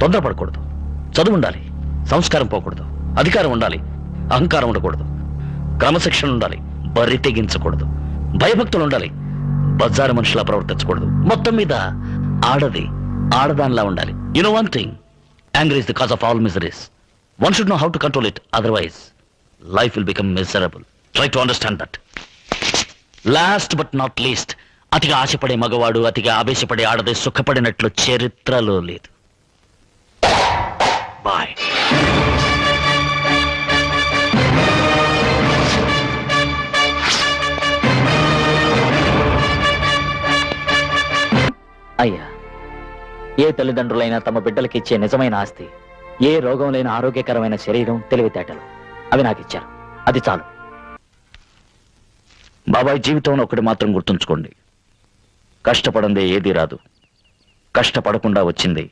తొందరపడకూడదు. చదువు ఉండాలి, సంస్కారం పోకూడదు, అధికారం ఉండాలి, అహంకారం ఉండకూడదు, క్రమశిక్షణ ఉండాలి, బరి తెగించకూడదు, భయభక్తులు ఉండాలి, బజారు మనుషులా ప్రవర్తించకూడదు. మొత్తం మీద ఆడదానిలా ఉండాలి. You know one thing, anger is the cause of all miseries. One should know how to control it, otherwise life will become miserable. Try to understand that. Last but not least, అతిగా ఆశపడే మగవాడు, అతిగా ఆవేశపడే ఆడది సుఖపడినట్లు చరిత్రలో లేదు. Bye. అయ్యా, ఏ తల్లిదండ్రులైనా తమ బిడ్డలకి ఇచ్చే నిజమైన ఆస్తి ఏ రోగం లేని ఆరోగ్యకరమైన శరీరం, తెలివితేటలు. అవి నాకు ఇచ్చారు, అది చాలు. బాబాయ్, జీవితంలో ఒకటి మాత్రం గుర్తుంచుకోండి, కష్టపడందే ఏది రాదు, కష్టపడకుండా వచ్చింది